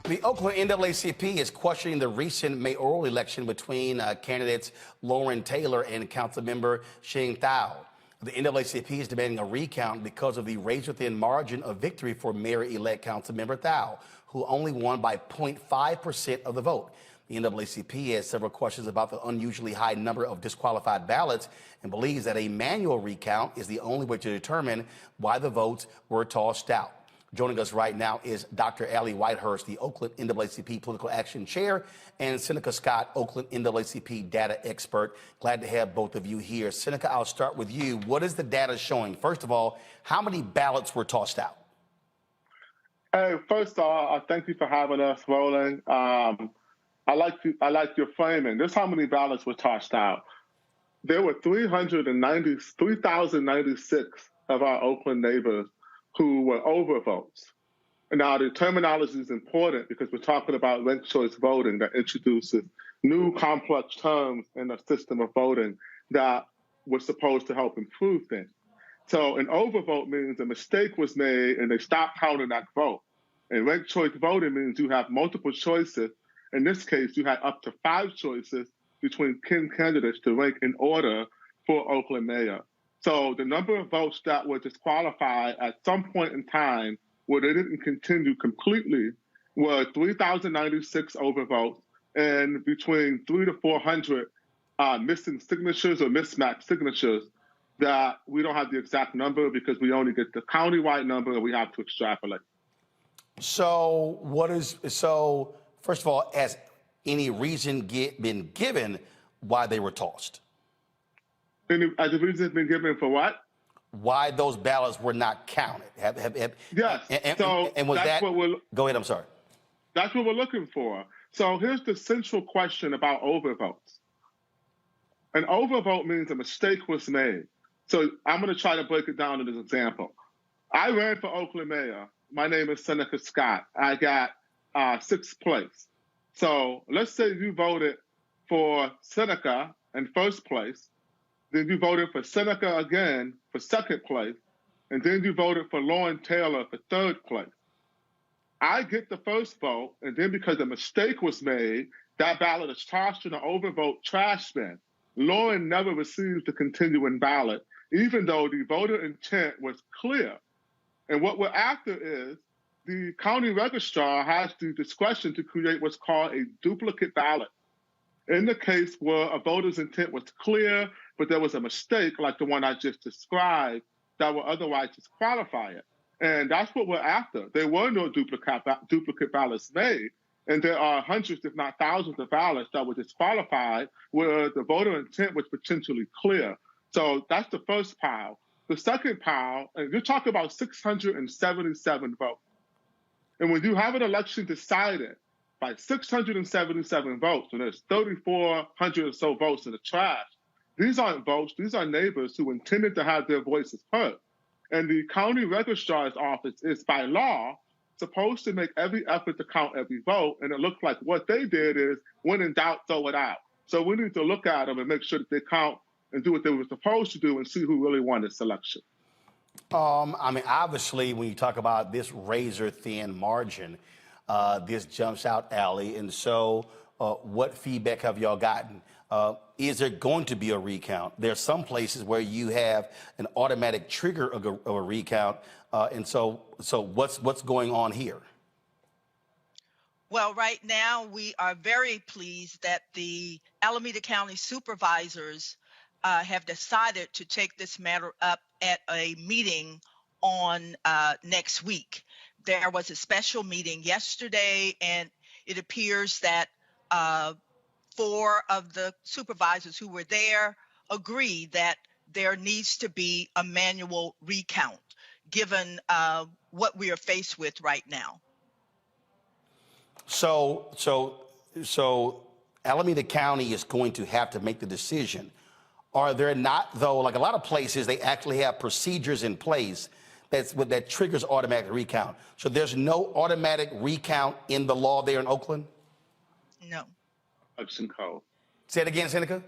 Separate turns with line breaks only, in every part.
The Oakland NAACP is questioning the recent mayoral election between candidates Lauren Taylor and Councilmember Shing Thao. The NAACP is demanding a recount because of the razor-thin margin of victory for Mayor-elect Councilmember Thao, who only won by 0.5% of the vote. The NAACP has several questions about the unusually high number of disqualified ballots and believes that a manual recount is the only way to determine why the votes were tossed out. Joining us right now is Dr. Allie Whitehurst, the Oakland NAACP Political Action Chair, and Seneca Scott, Oakland NAACP data expert. Glad to have both of you here. Seneca, I'll start with you. What is the data showing? First of all, how many ballots were tossed out?
Hey, first of all, thank you for having us, Roland. I like your framing. This is how many ballots were tossed out. There were 3,096 of our Oakland neighbors who were overvotes. Now, the terminology is important because we're talking about ranked choice voting that introduces new complex terms in the system of voting that was supposed to help improve things. So an overvote means a mistake was made and they stopped counting that vote. And ranked choice voting means you have multiple choices. In this case, you had up to 5 choices between 10 candidates to rank in order for Oakland mayor. So the number of votes that were disqualified at some point in time where they didn't continue completely were 3,096 overvotes and between 300 to 400 missing signatures or mismatched signatures that we don't have the exact number because we only get the county-wide number and we have to extrapolate.
So first of all, has any reason been given why they were tossed?
Has the reason been given for what?
Why those ballots were not counted?
Yes.
And was that? Go ahead. I'm sorry.
That's what we're looking for. So here's the central question about overvotes. An overvote means a mistake was made. So I'm going to try to break it down in this example. I ran for Oakland mayor. My name is Seneca Scott. I got 6th place. So let's say you voted for Seneca in 1st place. Then you voted for Seneca again for 2nd place, and then you voted for Lauren Taylor for 3rd place. I get the first vote, and then because a mistake was made, that ballot is tossed in an overvote trash bin. Lauren never receives the continuing ballot, even though the voter intent was clear. And what we're after is the county registrar has the discretion to create what's called a duplicate ballot. In the case where a voter's intent was clear, but there was a mistake like the one I just described that would otherwise disqualify it. And that's what we're after. There were no duplicate ballots made, and there are hundreds, if not thousands of ballots that were disqualified where the voter intent was potentially clear. So that's the first pile. The second pile, and you're talking about 677 votes. And when you have an election decided by 677 votes, and there's 3,400 or so votes in the trash, these aren't votes, these are neighbors who intended to have their voices heard. And the county registrar's office is by law supposed to make every effort to count every vote, and it looks like what they did is, when in doubt, throw it out. So we need to look at them and make sure that they count and do what they were supposed to do and see who really won this election.
I mean, obviously, when you talk about this razor-thin margin, this jumps out, Allie. And so what feedback have y'all gotten? Is there going to be a recount? There are some places where you have an automatic trigger of a recount. And so what's going on here?
Well, right now, we are very pleased that the Alameda County supervisors have decided to take this matter up at a meeting on next week. There was a special meeting yesterday, and it appears that 4 of the supervisors who were there agree that there needs to be a manual recount, given what we are faced with right now.
So Alameda County is going to have to make the decision. Are there not, though, like a lot of places, they actually have procedures in place that triggers automatic recount. So there's no automatic recount in the law there in Oakland?
No.
Election code.
Say it again, Seneca.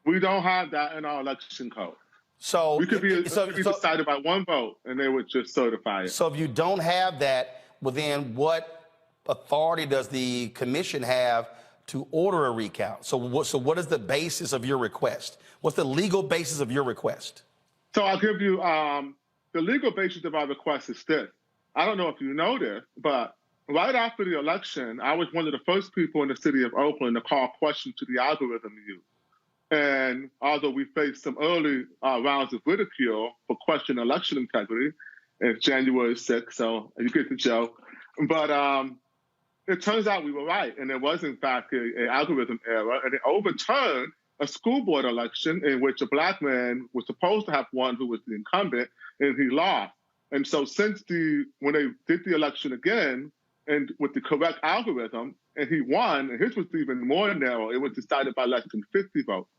We don't have that in our election code.
So
we could be decided by 1 vote, and they would just certify it.
So if you don't have that, well, then what authority does the commission have to order a recount? So what is the basis of your request? What's the legal basis of your request?
So I'll give you the legal basis of our request is this. I don't know if you know this, but right after the election, I was one of the first people in the city of Oakland to call questions to the algorithm used. And although we faced some early rounds of ridicule for questioning election integrity, it's January 6th, so you get the joke. But it turns out we were right, and there was, in fact, an algorithm error, and it overturned a school board election in which a black man was supposed to have won who was the incumbent, and he lost. And so since when they did the election again, and with the correct algorithm, and he won, and his was even more narrow, it was decided by less than 50 votes.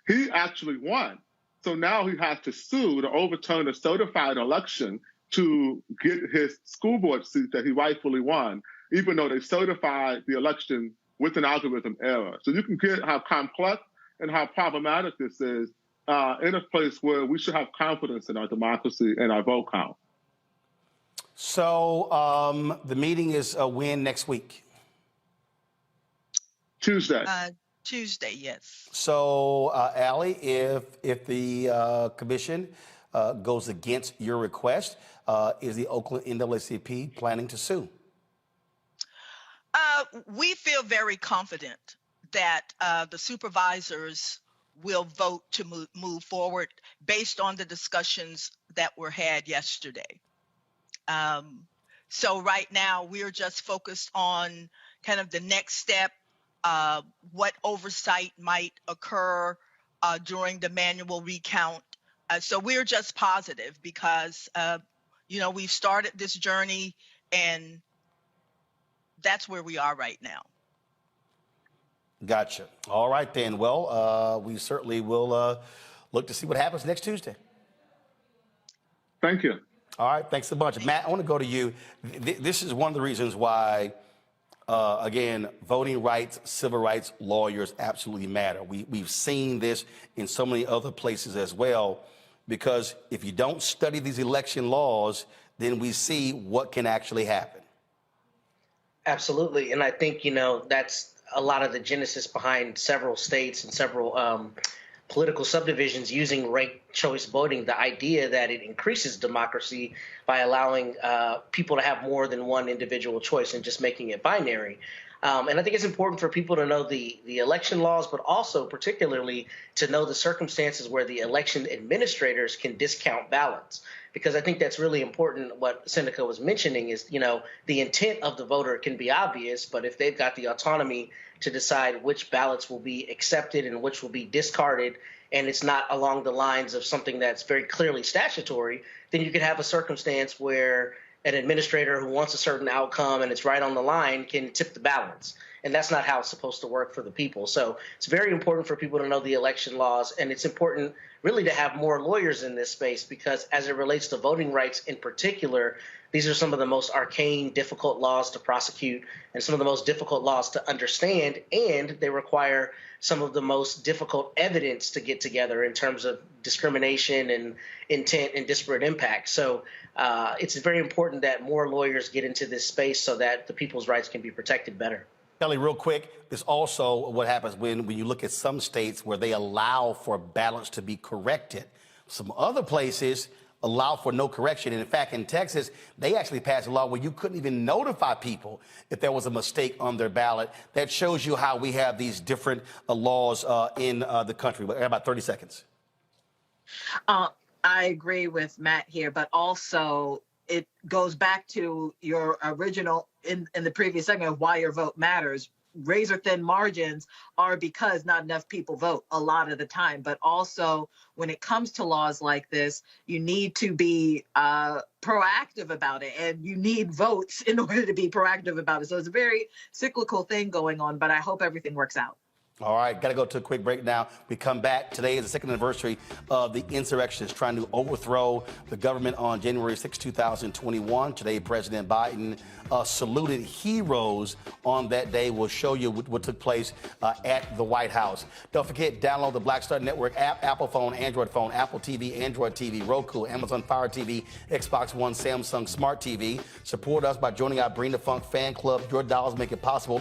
He actually won. So now he has to sue to overturn a certified election to get his school board seat that he rightfully won, even though they certified the election with an algorithm error. So you can get how complex and how problematic this is in a place where we should have confidence in our democracy and our vote count.
So the meeting is when next week?
Tuesday.
Tuesday, yes.
So, Allie, if the commission goes against your request, is the Oakland NAACP planning to sue?
We feel very confident that the supervisors will vote to move forward based on the discussions that were had yesterday. So right now we're just focused on kind of the next step, what oversight might occur during the manual recount. So we're just positive because, we've started this journey and that's where we are right now.
Gotcha. All right, then. Well, we certainly will look to see what happens next Tuesday.
Thank you.
All right. Thanks a bunch. Matt, I want to go to you. This is one of the reasons why, again, voting rights, civil rights, lawyers absolutely matter. We've seen this in so many other places as well, because if you don't study these election laws, then we see what can actually happen.
Absolutely. And I think, that's a lot of the genesis behind several states and several political subdivisions using ranked choice voting, the idea that it increases democracy by allowing people to have more than one individual choice and just making it binary. And I think it's important for people to know the election laws, but also particularly to know the circumstances where the election administrators can discount ballots. Because I think that's really important. What Seneca was mentioning is, the intent of the voter can be obvious, but if they've got the autonomy to decide which ballots will be accepted and which will be discarded, and it's not along the lines of something that's very clearly statutory, then you could have a circumstance where an administrator who wants a certain outcome and it's right on the line can tip the balance. And that's not how it's supposed to work for the people. So it's very important for people to know the election laws, and it's important really to have more lawyers in this space, because as it relates to voting rights in particular, these are some of the most arcane, difficult laws to prosecute and some of the most difficult laws to understand, and they require some of the most difficult evidence to get together in terms of discrimination and intent and disparate impact. So it's very important that more lawyers get into this space so that the people's rights can be protected better.
Kelly, real quick, there's also what happens when you look at some states where they allow for ballots to be corrected. Some other places allow for no correction. And in fact, in Texas, they actually passed a law where you couldn't even notify people if there was a mistake on their ballot. That shows you how we have these different laws in the country. About 30 seconds.
I agree with Matt here, but also it goes back to your original in the previous segment of why your vote matters. Razor thin margins are because not enough people vote a lot of the time. But also when it comes to laws like this, you need to be proactive about it, and you need votes in order to be proactive about it. So it's a very cyclical thing going on, but I hope everything works out.
All right, got to go to a quick break now. We come back. Today is the second anniversary of the insurrectionists trying to overthrow the government on January 6, 2021. Today, President Biden saluted heroes on that day. We'll show you what took place at the White House. Don't forget, download the Black Star Network app, Apple phone, Apple TV, Android TV, Roku, Amazon Fire TV, Xbox One, Samsung Smart TV. Support us by joining our Bring the Funk fan club. Your dollars make it possible.